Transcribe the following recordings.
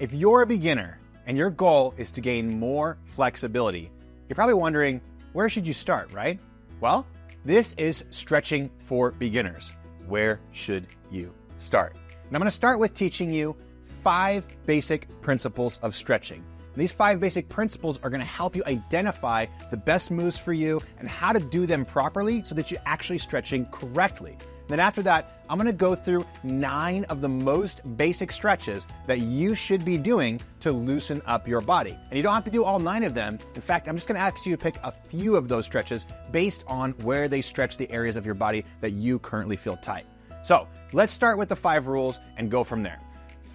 If you're a beginner and your goal is to gain more flexibility, you're probably wondering, where should you start, right? Well, this is stretching for beginners. Where should you start? And I'm going to start with teaching you 5 basic principles of stretching. And these 5 basic principles are going to help you identify the best moves for you and how to do them properly so that you're actually stretching correctly. Then after that, I'm gonna go through 9 of the most basic stretches that you should be doing to loosen up your body. And you don't have to do all 9 of them. In fact, I'm just gonna ask you to pick a few of those stretches based on where they stretch the areas of your body that you currently feel tight. So let's start with the 5 rules and go from there.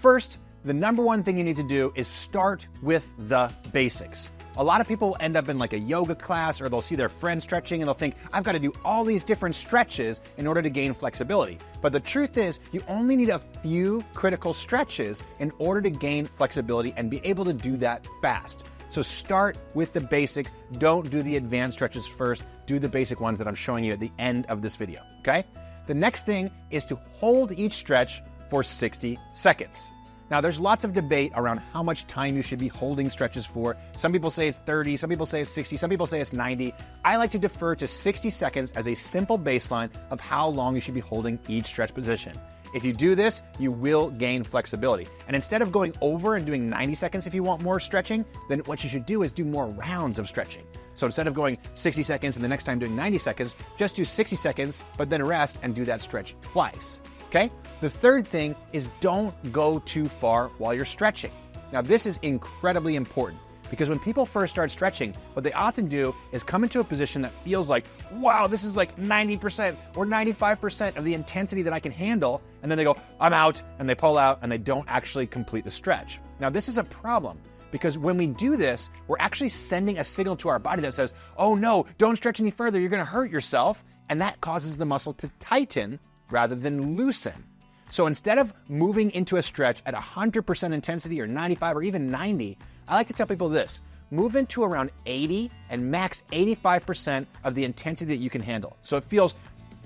First, the number one thing you need to do is start with the basics. A lot of people end up in like a yoga class, or they'll see their friend stretching and they'll think, I've got to do all these different stretches in order to gain flexibility. But the truth is, you only need a few critical stretches in order to gain flexibility and be able to do that fast. So start with the basics. Don't do the advanced stretches first. Do the basic ones that I'm showing you at the end of this video, okay? The next thing is to hold each stretch for 60 seconds. Now, there's lots of debate around how much time you should be holding stretches for. Some people say it's 30, some people say it's 60, some people say it's 90. I like to defer to 60 seconds as a simple baseline of how long you should be holding each stretch position. If you do this, you will gain flexibility. And instead of going over and doing 90 seconds if you want more stretching, then what you should do is do more rounds of stretching. So instead of going 60 seconds and the next time doing 90 seconds, just do 60 seconds, but then rest and do that stretch twice. Okay? The third thing is don't go too far while you're stretching. Now, this is incredibly important because when people first start stretching, what they often do is come into a position that feels like, wow, this is like 90% or 95% of the intensity that I can handle. And then they go, I'm out, and they pull out and they don't actually complete the stretch. Now, this is a problem because when we do this, we're actually sending a signal to our body that says, oh no, don't stretch any further, you're gonna hurt yourself. And that causes the muscle to tighten rather than loosen. So instead of moving into a stretch at 100% intensity or 95 or even 90, I like to tell people this: move into around 80 and max 85% of the intensity that you can handle. So it feels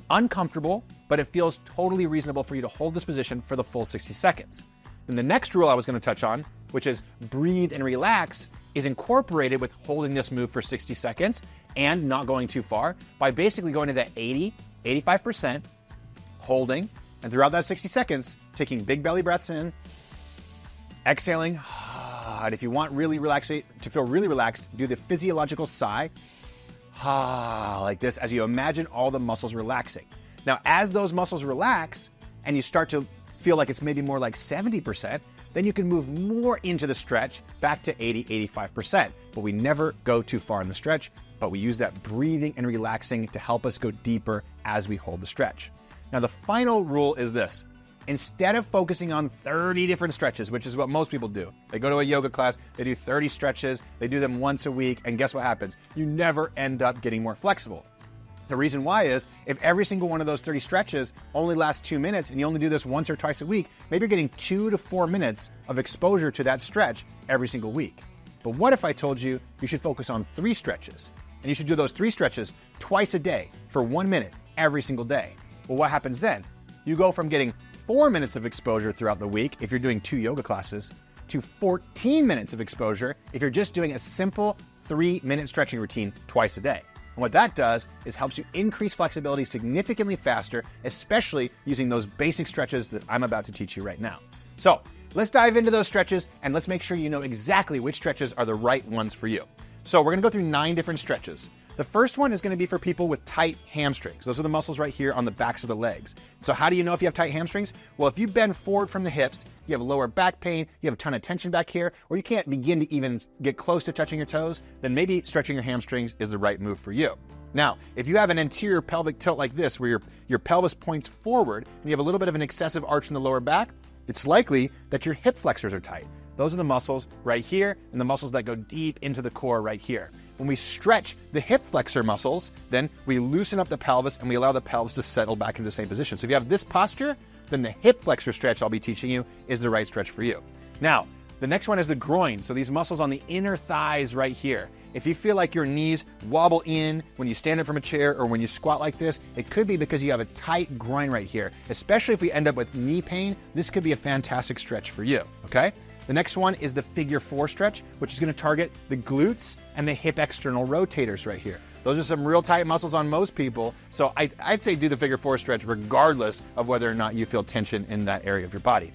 uncomfortable, but it feels totally reasonable for you to hold this position for the full 60 seconds. Then the next rule I was going to touch on, which is breathe and relax, is incorporated with holding this move for 60 seconds and not going too far by basically going to that 80, 85%, holding, and throughout that 60 seconds, taking big belly breaths in, exhaling, and if you want to feel really relaxed, do the physiological sigh, like this, as you imagine all the muscles relaxing. Now, as those muscles relax, and you start to feel like it's maybe more like 70%, then you can move more into the stretch, back to 80, 85%. But we never go too far in the stretch, but we use that breathing and relaxing to help us go deeper as we hold the stretch. Now, the final rule is this: instead of focusing on 30 different stretches, which is what most people do, they go to a yoga class, they do 30 stretches, they do them once a week, and guess what happens? You never end up getting more flexible. The reason why is, if every single one of those 30 stretches only lasts 2 minutes and you only do this once or twice a week, maybe you're getting 2 to 4 minutes of exposure to that stretch every single week. But what if I told you you should focus on 3 stretches, and you should do those 3 stretches twice a day for 1 minute every single day? Well, what happens then? You go from getting 4 minutes of exposure throughout the week if you're doing 2 yoga classes to 14 minutes of exposure if you're just doing a simple 3-minute stretching routine twice a day. And what that does is helps you increase flexibility significantly faster, especially using those basic stretches that I'm about to teach you right now. So let's dive into those stretches and let's make sure you know exactly which stretches are the right ones for you. So we're gonna go through 9 different stretches. The first one is going to be for people with tight hamstrings. Those are the muscles right here on the backs of the legs. So how do you know if you have tight hamstrings? Well, if you bend forward from the hips, you have lower back pain, you have a ton of tension back here, or you can't begin to even get close to touching your toes, then maybe stretching your hamstrings is the right move for you. Now, if you have an anterior pelvic tilt like this, where your pelvis points forward and you have a little bit of an excessive arch in the lower back, it's likely that your hip flexors are tight. Those are the muscles right here and the muscles that go deep into the core right here. When we stretch the hip flexor muscles, then we loosen up the pelvis and we allow the pelvis to settle back into the same position. So if you have this posture, then the hip flexor stretch I'll be teaching you is the right stretch for you. Now, the next one is the groin. So these muscles on the inner thighs right here. If you feel like your knees wobble in when you stand up from a chair or when you squat like this, it could be because you have a tight groin right here. Especially if we end up with knee pain, this could be a fantastic stretch for you, okay? The next one is the figure 4 stretch, which is going to target the glutes and the hip external rotators right here. Those are some real tight muscles on most people, so I'd say do the figure 4 stretch regardless of whether or not you feel tension in that area of your body.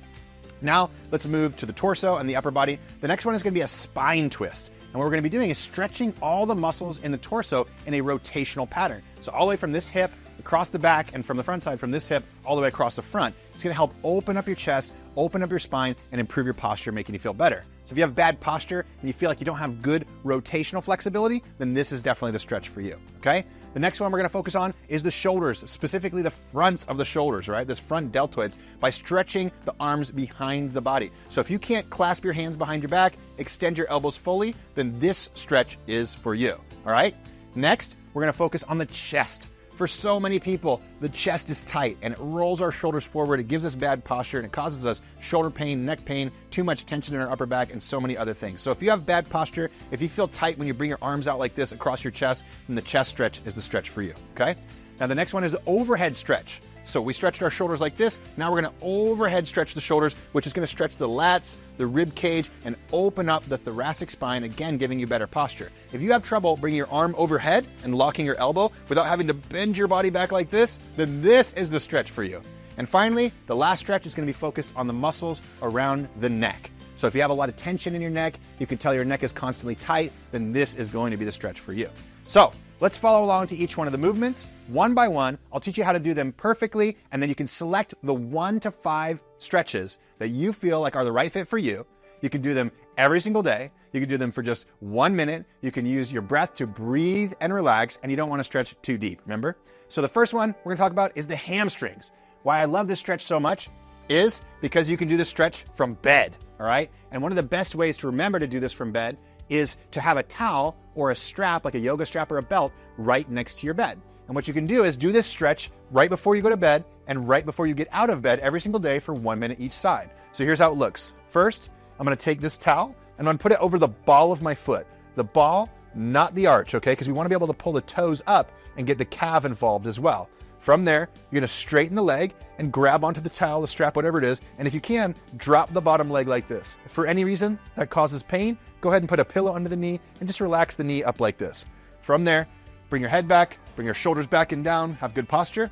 Now, let's move to the torso and the upper body. The next one is going to be a spine twist. And what we're going to be doing is stretching all the muscles in the torso in a rotational pattern. So all the way from this hip, across the back, and from the front side, from this hip, all the way across the front. It's going to help open up your chest, open up your spine, and improve your posture, making you feel better. So if you have bad posture and you feel like you don't have good rotational flexibility, then this is definitely the stretch for you, okay? The next one we're going to focus on is the shoulders, specifically the fronts of the shoulders, right? This front deltoids, by stretching the arms behind the body. So if you can't clasp your hands behind your back, extend your elbows fully, then this stretch is for you, all right? Next, we're going to focus on the chest. For so many people, the chest is tight and it rolls our shoulders forward. It gives us bad posture and it causes us shoulder pain, neck pain, too much tension in our upper back, and so many other things. So if you have bad posture, if you feel tight when you bring your arms out like this across your chest, then the chest stretch is the stretch for you, okay? Now the next one is the overhead stretch. So we stretched our shoulders like this. Now we're going to overhead stretch the shoulders, which is going to stretch the lats, the rib cage, and open up the thoracic spine, again, giving you better posture. If you have trouble bringing your arm overhead and locking your elbow without having to bend your body back like this, then this is the stretch for you. And finally, the last stretch is going to be focused on the muscles around the neck. So if you have a lot of tension in your neck, you can tell your neck is constantly tight, then this is going to be the stretch for you. So let's follow along to each one of the movements. One by one, I'll teach you how to do them perfectly, and then you can select the 1 to 5 stretches that you feel like are the right fit for you. You can do them every single day. You can do them for just 1 minute. You can use your breath to breathe and relax, and you don't want to stretch too deep, remember? So the first one we're going to talk about is the hamstrings. Why I love this stretch so much is because you can do this stretch from bed, all right? And one of the best ways to remember to do this from bed is to have a towel or a strap, like a yoga strap or a belt, right next to your bed. And what you can do is do this stretch right before you go to bed and right before you get out of bed every single day for 1 minute each side. So here's how it looks. First, I'm going to take this towel and I'm going to put it over the ball of my foot. The ball, not the arch, okay? Because we want to be able to pull the toes up and get the calf involved as well. From there, you're going to straighten the leg and grab onto the towel, the strap, whatever it is. And if you can, drop the bottom leg like this. If for any reason that causes pain, go ahead and put a pillow under the knee and just relax the knee up like this. From there, bring your head back, bring your shoulders back and down, have good posture,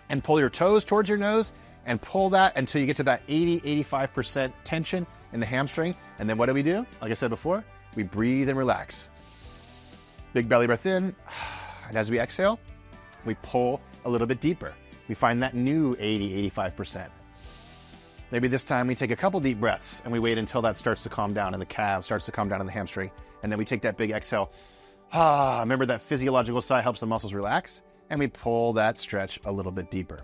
and pull your toes towards your nose and pull that until you get to that 80-85% tension in the hamstring. And then what do? Like I said before, we breathe and relax. Big belly breath in, and as we exhale, we pull a little bit deeper. We find that new 80-85%. Maybe this time we take a couple deep breaths and we wait until that starts to calm down and the calf starts to calm down in the hamstring. And then we take that big exhale. Remember that physiological sigh helps the muscles relax, and we pull that stretch a little bit deeper.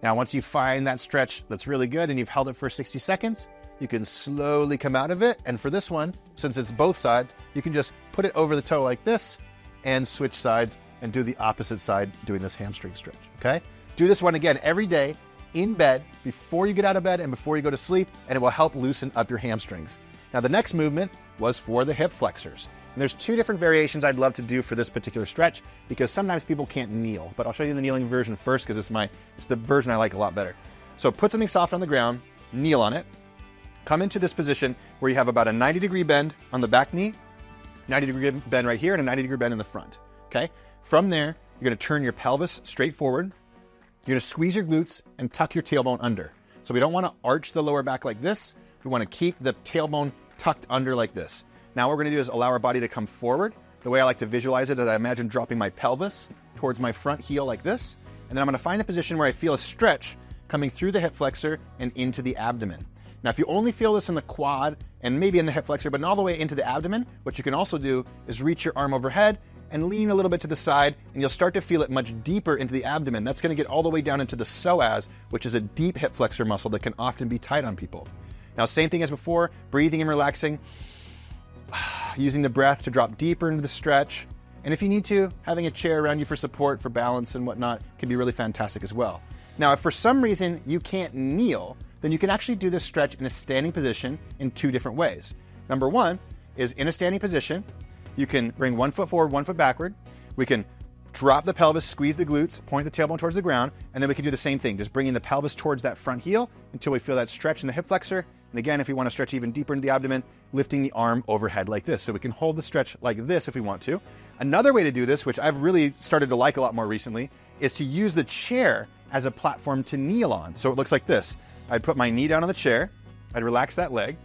Now, once you find that stretch that's really good and you've held it for 60 seconds, you can slowly come out of it. And for this one, since it's both sides, you can just put it over the toe like this and switch sides and do the opposite side doing this hamstring stretch, okay? Do this one again every day in bed before you get out of bed and before you go to sleep, and it will help loosen up your hamstrings. Now, the next movement was for the hip flexors. And there's 2 different variations I'd love to do for this particular stretch because sometimes people can't kneel, but I'll show you the kneeling version first because it's the version I like a lot better. So put something soft on the ground, kneel on it, come into this position where you have about a 90-degree bend on the back knee, 90-degree bend right here, and a 90-degree bend in the front, okay? From there, you're going to turn your pelvis straight forward. You're going to squeeze your glutes and tuck your tailbone under. So we don't want to arch the lower back like this. We want to keep the tailbone tucked under like this. Now what we're going to do is allow our body to come forward. The way I like to visualize it is I imagine dropping my pelvis towards my front heel like this. And then I'm going to find a position where I feel a stretch coming through the hip flexor and into the abdomen. Now, if you only feel this in the quad and maybe in the hip flexor, but not all the way into the abdomen, what you can also do is reach your arm overhead and lean a little bit to the side, and you'll start to feel it much deeper into the abdomen. That's going to get all the way down into the psoas, which is a deep hip flexor muscle that can often be tight on people. Now, same thing as before, breathing and relaxing, using the breath to drop deeper into the stretch. And if you need to, having a chair around you for support, for balance and whatnot can be really fantastic as well. Now, if for some reason you can't kneel, then you can actually do this stretch in a standing position in 2 different ways. Number 1 is in a standing position, you can bring 1 foot forward, 1 foot backward. We can drop the pelvis, squeeze the glutes, point the tailbone towards the ground, and then we can do the same thing, just bringing the pelvis towards that front heel until we feel that stretch in the hip flexor And again, if you want to stretch even deeper into the abdomen, lifting the arm overhead like this. So we can hold the stretch like this if we want to. Another way to do this, which I've really started to like a lot more recently, is to use the chair as a platform to kneel on. So it looks like this. I'd put my knee down on the chair, I'd relax that leg,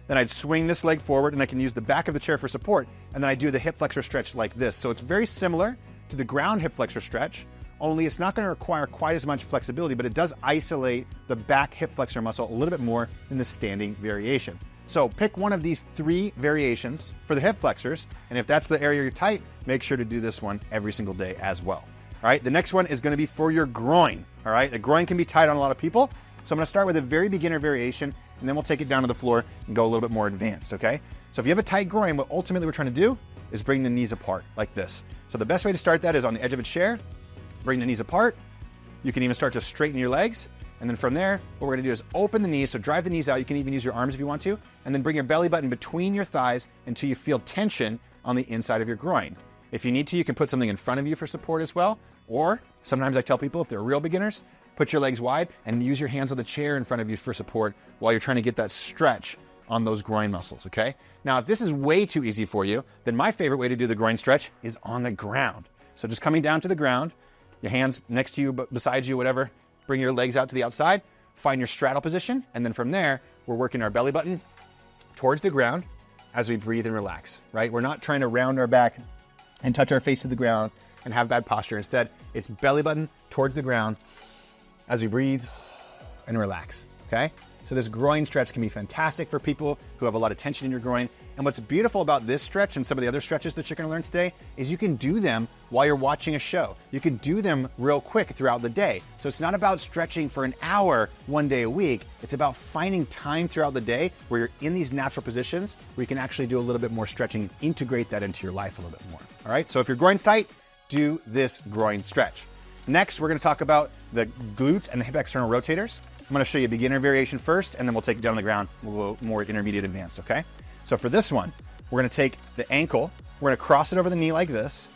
then I'd swing this leg forward and I can use the back of the chair for support, and then I do the hip flexor stretch like this. So it's very similar to the ground hip flexor stretch, only it's not going to require quite as much flexibility, but it does isolate the back hip flexor muscle a little bit more than the standing variation. So pick one of these 3 variations for the hip flexors, and if that's the area you're tight, make sure to do this one every single day as well. All right, the next one is going to be for your groin. All right, the groin can be tight on a lot of people, so I'm going to start with a very beginner variation, and then we'll take it down to the floor and go a little bit more advanced, okay? So if you have a tight groin, what ultimately we're trying to do is bring the knees apart like this. So the best way to start that is on the edge of a chair, bring the knees apart. You can even start to straighten your legs. And then from there, what we're gonna do is open the knees. So drive the knees out. You can even use your arms if you want to. And then bring your belly button between your thighs until you feel tension on the inside of your groin. If you need to, you can put something in front of you for support as well. Or sometimes I tell people, if they're real beginners, put your legs wide and use your hands on the chair in front of you for support while you're trying to get that stretch on those groin muscles, okay? Now, if this is way too easy for you, then my favorite way to do the groin stretch is on the ground. So just coming down to the ground, your hands next to you, beside you, whatever, bring your legs out to the outside, find your straddle position, and then from there, we're working our belly button towards the ground as we breathe and relax, right? We're not trying to round our back and touch our face to the ground and have bad posture. Instead, it's belly button towards the ground as we breathe and relax, okay? So this groin stretch can be fantastic for people who have a lot of tension in your groin. And what's beautiful about this stretch and some of the other stretches that you're gonna learn today is you can do them while you're watching a show. You can do them real quick throughout the day. So it's not about stretching for an hour, 1 day a week. It's about finding time throughout the day where you're in these natural positions where you can actually do a little bit more stretching and integrate that into your life a little bit more. All right, so if your groin's tight, do this groin stretch. Next, we're gonna talk about the glutes and the hip external rotators. I'm gonna show you a beginner variation first, and then we'll take it down on the ground. We'll go more intermediate advanced, okay? So for this one, we're gonna take the ankle, we're gonna cross it over the knee like this,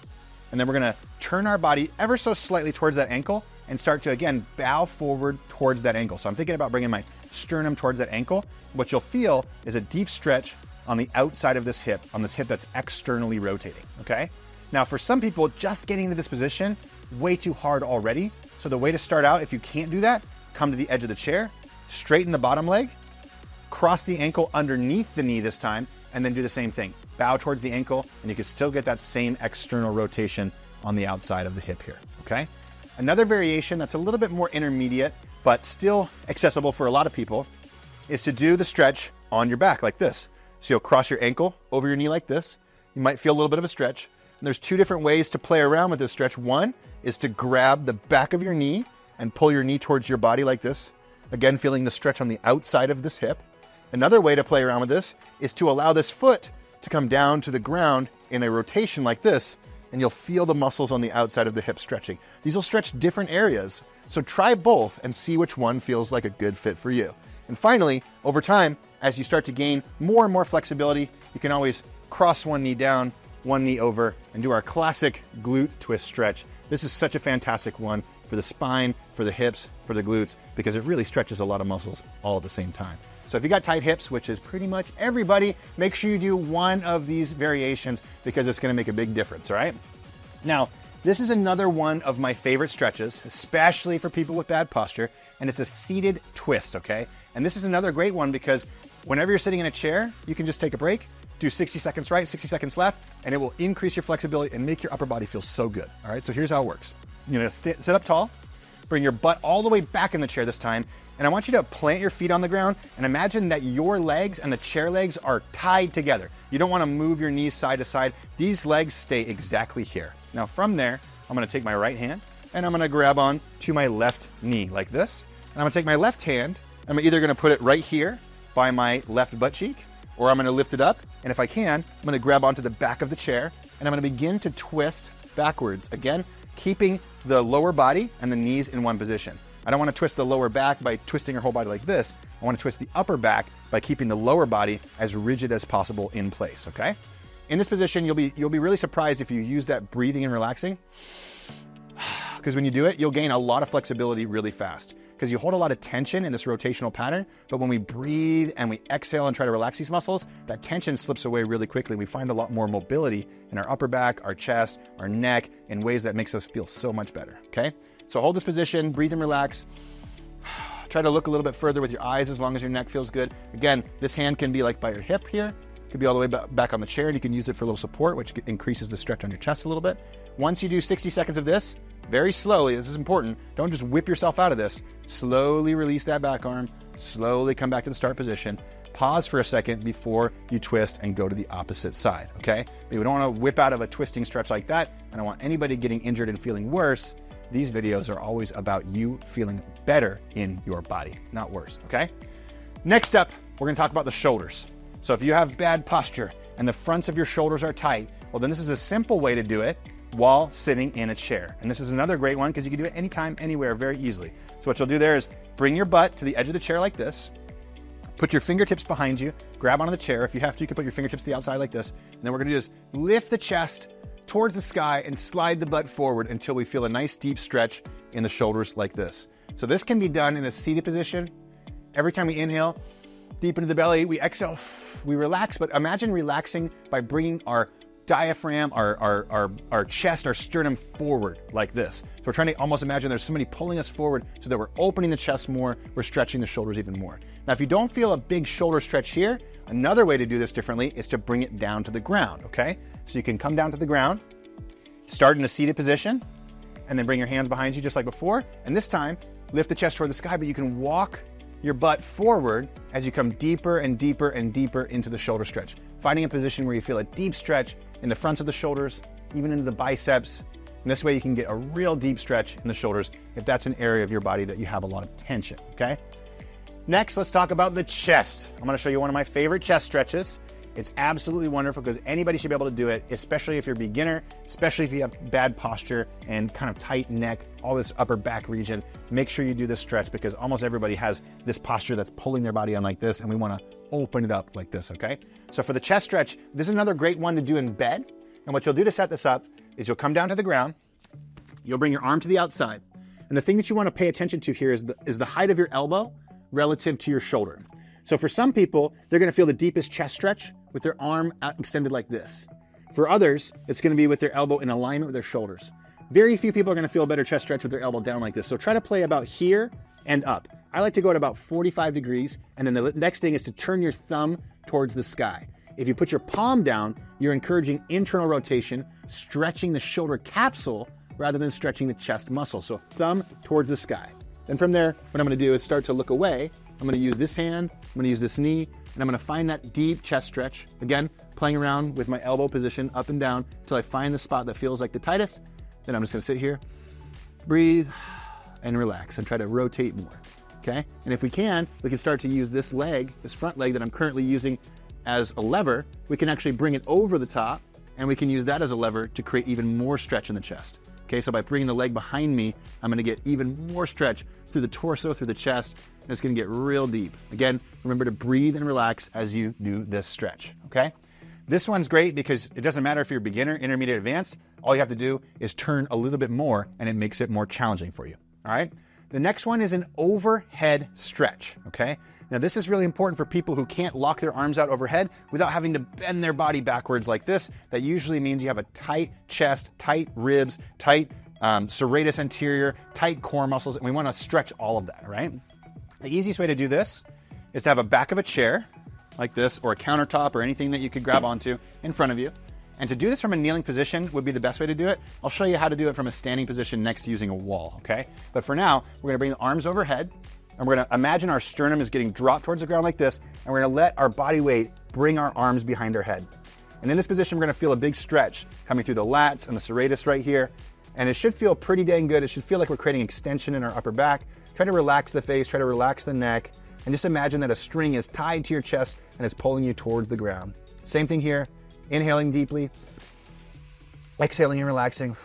and then we're gonna turn our body ever so slightly towards that ankle and start to, again, bow forward towards that ankle. So I'm thinking about bringing my sternum towards that ankle. What you'll feel is a deep stretch on the outside of this hip, on this hip that's externally rotating, okay? Now for some people, just getting to this position, way too hard already. So the way to start out, if you can't do that, come to the edge of the chair, straighten the bottom leg, cross the ankle underneath the knee this time, and then do the same thing. Bow towards the ankle, and you can still get that same external rotation on the outside of the hip here, okay? Another variation that's a little bit more intermediate, but still accessible for a lot of people, is to do the stretch on your back like this. So you'll cross your ankle over your knee like this. You might feel a little bit of a stretch. And there's 2 different ways to play around with this stretch. One is to grab the back of your knee and pull your knee towards your body like this. Again, feeling the stretch on the outside of this hip. Another way to play around with this is to allow this foot to come down to the ground in a rotation like this, and you'll feel the muscles on the outside of the hip stretching. These will stretch different areas, so try both and see which one feels like a good fit for you. And finally, over time, as you start to gain more and more flexibility, you can always cross one knee down, one knee over, and do our classic glute twist stretch. This is such a fantastic one for the spine, for the hips, for the glutes, because it really stretches a lot of muscles all at the same time. So if you got tight hips, which is pretty much everybody, make sure you do one of these variations because it's gonna make a big difference, all right? Now, this is another one of my favorite stretches, especially for people with bad posture, and it's a seated twist, okay? And this is another great one because whenever you're sitting in a chair, you can just take a break, do 60 seconds right, 60 seconds left, and it will increase your flexibility and make your upper body feel so good, all right? So here's how it works. You're gonna sit up tall, bring your butt all the way back in the chair this time, and I want you to plant your feet on the ground and imagine that your legs and the chair legs are tied together. You don't wanna move your knees side to side. These legs stay exactly here. Now from there, I'm gonna take my right hand and I'm gonna grab on to my left knee like this. And I'm gonna take my left hand, I'm either gonna put it right here by my left butt cheek, or I'm gonna lift it up, and if I can, I'm gonna grab onto the back of the chair, and I'm gonna begin to twist backwards. Again, keeping the lower body and the knees in one position. I don't wanna twist the lower back by twisting your whole body like this. I wanna twist the upper back by keeping the lower body as rigid as possible in place, okay? In this position, you'll be really surprised if you use that breathing and relaxing, because when you do it, you'll gain a lot of flexibility really fast. because you hold a lot of tension in this rotational pattern, but when we breathe and we exhale and try to relax these muscles, that tension slips away really quickly. We find a lot more mobility in our upper back, our chest, our neck in ways that makes us feel so much better, okay? So hold this position, breathe and relax. Try to look a little bit further with your eyes as long as your neck feels good. Again, this hand can be like by your hip here. It could be all the way back on the chair, and you can use it for a little support, which increases the stretch on your chest a little bit. Once you do 60 seconds of this, very slowly, this is important, don't just whip yourself out of this. Slowly release that back arm, slowly come back to the start position. Pause for a second before you twist and go to the opposite side, okay? But we don't want to whip out of a twisting stretch like that. I don't want anybody getting injured and feeling worse. These videos are always about you feeling better in your body, not worse, okay? Next up, we're gonna talk about the shoulders. So if you have bad posture and the fronts of your shoulders are tight, well then this is a simple way to do it while sitting in a chair. And this is another great one because you can do it anytime, anywhere, very easily. So what you'll do there is bring your butt to the edge of the chair like this, put your fingertips behind you, grab onto the chair. If you have to, you can put your fingertips to the outside like this. And then we're gonna do is lift the chest towards the sky and slide the butt forward until we feel a nice deep stretch in the shoulders like this. So this can be done in a seated position. Every time we inhale, deep into the belly, we exhale, we relax, but imagine relaxing by bringing our diaphragm, our chest, our sternum forward like this. So we're trying to almost imagine there's somebody pulling us forward so that we're opening the chest more, we're stretching the shoulders even more. Now, if you don't feel a big shoulder stretch here, another way to do this differently is to bring it down to the ground, okay? So you can come down to the ground, start in a seated position, and then bring your hands behind you just like before. And this time, lift the chest toward the sky, but you can walk your butt forward as you come deeper and deeper and deeper into the shoulder stretch. Finding a position where you feel a deep stretch in the fronts of the shoulders, even into the biceps. And this way you can get a real deep stretch in the shoulders if that's an area of your body that you have a lot of tension, okay? Next, let's talk about the chest. I'm gonna show you one of my favorite chest stretches. It's absolutely wonderful because anybody should be able to do it, especially if you're a beginner, especially if you have bad posture and kind of tight neck, all this upper back region. Make sure you do this stretch because almost everybody has this posture that's pulling their body on like this, and we wanna open it up like this, okay? So for the chest stretch, this is another great one to do in bed. And what you'll do to set this up is you'll come down to the ground, you'll bring your arm to the outside. And the thing that you wanna pay attention to here is the height of your elbow relative to your shoulder. So for some people, they're gonna feel the deepest chest stretch with their arm out extended like this. For others, it's gonna be with their elbow in alignment with their shoulders. Very few people are gonna feel a better chest stretch with their elbow down like this. So try to play about here and up. I like to go at about 45 degrees, and then the next thing is to turn your thumb towards the sky. If you put your palm down, you're encouraging internal rotation, stretching the shoulder capsule rather than stretching the chest muscle. So thumb towards the sky. Then from there, what I'm gonna do is start to look away. I'm gonna use this hand, I'm gonna use this knee, and I'm gonna find that deep chest stretch. Again, playing around with my elbow position up and down until I find the spot that feels like the tightest. Then I'm just gonna sit here, breathe, and relax, and try to rotate more, okay? And if we can start to use this leg, this front leg that I'm currently using as a lever. We can actually bring it over the top, and we can use that as a lever to create even more stretch in the chest. Okay, so by bringing the leg behind me, I'm gonna get even more stretch through the torso, through the chest, and it's gonna get real deep. Again, remember to breathe and relax as you do this stretch, okay? This one's great because it doesn't matter if you're beginner, intermediate, advanced. All you have to do is turn a little bit more, and it makes it more challenging for you, all right? The next one is an overhead stretch, okay? Now this is really important for people who can't lock their arms out overhead without having to bend their body backwards like this. That usually means you have a tight chest, tight ribs, tight serratus anterior, tight core muscles, and we wanna stretch all of that, right? The easiest way to do this is to have a back of a chair like this, or a countertop, or anything that you could grab onto in front of you. And to do this from a kneeling position would be the best way to do it. I'll show you how to do it from a standing position next to using a wall, okay? But for now, we're gonna bring the arms overhead, and we're gonna imagine our sternum is getting dropped towards the ground like this, and we're gonna let our body weight bring our arms behind our head. And in this position, we're gonna feel a big stretch coming through the lats and the serratus right here. And it should feel pretty dang good. It should feel like we're creating extension in our upper back. Try to relax the face, try to relax the neck, and just imagine that a string is tied to your chest and it's pulling you towards the ground. Same thing here, inhaling deeply, exhaling and relaxing,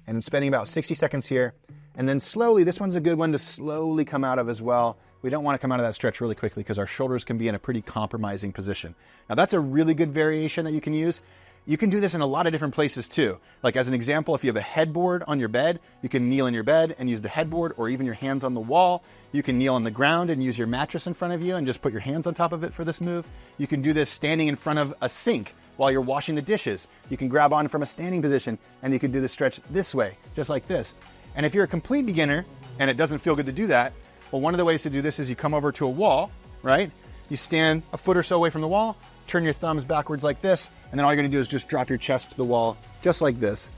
and spending about 60 seconds here. And then slowly, this one's a good one to slowly come out of as well. We don't want to come out of that stretch really quickly because our shoulders can be in a pretty compromising position. Now that's a really good variation that you can use. You can do this in a lot of different places too. Like as an example, if you have a headboard on your bed, you can kneel in your bed and use the headboard, or even your hands on the wall. You can kneel on the ground and use your mattress in front of you and just put your hands on top of it for this move. You can do this standing in front of a sink while you're washing the dishes. You can grab on from a standing position and you can do the stretch this way, just like this. And if you're a complete beginner and it doesn't feel good to do that, well, one of the ways to do this is you come over to a wall, right? You stand a foot or so away from the wall, turn your thumbs backwards like this, and then all you're gonna do is just drop your chest to the wall, just like this.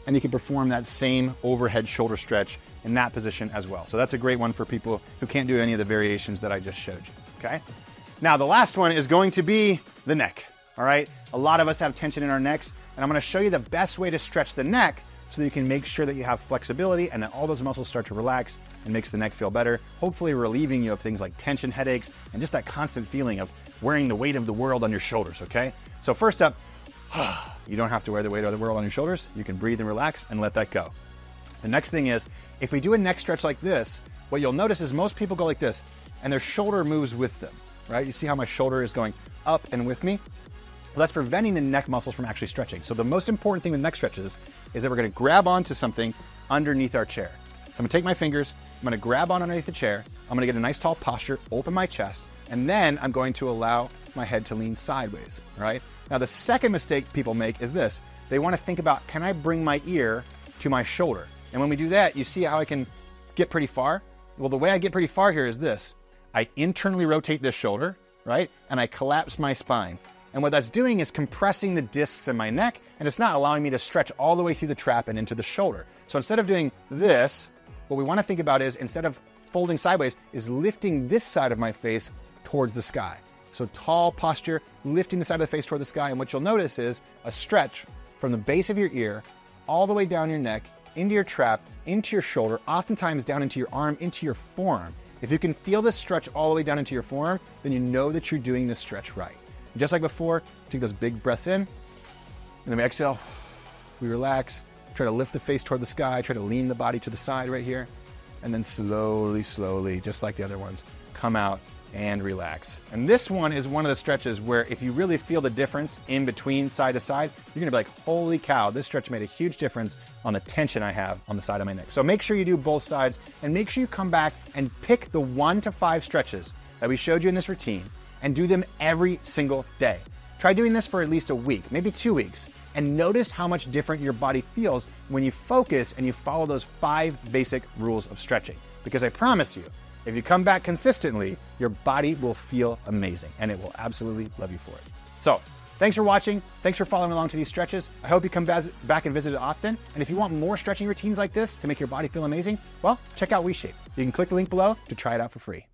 And you can perform that same overhead shoulder stretch in that position as well. So that's a great one for people who can't do any of the variations that I just showed you, okay? Now, the last one is going to be the neck, all right? A lot of us have tension in our necks, and I'm gonna show you the best way to stretch the neck so that you can make sure that you have flexibility and that all those muscles start to relax and makes the neck feel better, hopefully relieving you of things like tension, headaches, and just that constant feeling of wearing the weight of the world on your shoulders, okay? So first up, you don't have to wear the weight of the world on your shoulders. You can breathe and relax and let that go. The next thing is, if we do a neck stretch like this, what you'll notice is most people go like this, and their shoulder moves with them, right? You see how my shoulder is going up and with me? Well, that's preventing the neck muscles from actually stretching. So the most important thing with neck stretches is that we're gonna grab onto something underneath our chair. So I'm gonna take my fingers, I'm gonna grab on underneath the chair, I'm gonna get a nice tall posture, open my chest, and then I'm going to allow my head to lean sideways, right? Now the second mistake people make is this. They wanna think about, can I bring my ear to my shoulder? And when we do that, you see how I can get pretty far? Well, the way I get pretty far here is this. I internally rotate this shoulder, right? And I collapse my spine. And what that's doing is compressing the discs in my neck, and it's not allowing me to stretch all the way through the trap and into the shoulder. So instead of doing this, what we want to think about is, instead of folding sideways, is lifting this side of my face towards the sky. So tall posture, lifting the side of the face toward the sky, and what you'll notice is a stretch from the base of your ear all the way down your neck, into your trap, into your shoulder, oftentimes down into your arm, into your forearm. If you can feel this stretch all the way down into your forearm, then you know that you're doing this stretch right. Just like before, take those big breaths in, and then we exhale, we relax, try to lift the face toward the sky, try to lean the body to the side right here, and then slowly, slowly, just like the other ones, come out and relax. And this one is one of the stretches where if you really feel the difference in between side to side, you're gonna be like, holy cow, this stretch made a huge difference on the tension I have on the side of my neck. So make sure you do both sides, and make sure you come back and pick the 1 to 5 stretches that we showed you in this routine and do them every single day. Try doing this for at least a week, maybe 2 weeks, and notice how much different your body feels when you focus and you follow those 5 basic rules of stretching. Because I promise you, if you come back consistently, your body will feel amazing, and it will absolutely love you for it. So, thanks for watching. Thanks for following along to these stretches. I hope you come back and visit it often. And if you want more stretching routines like this to make your body feel amazing, well, check out WeShape. You can click the link below to try it out for free.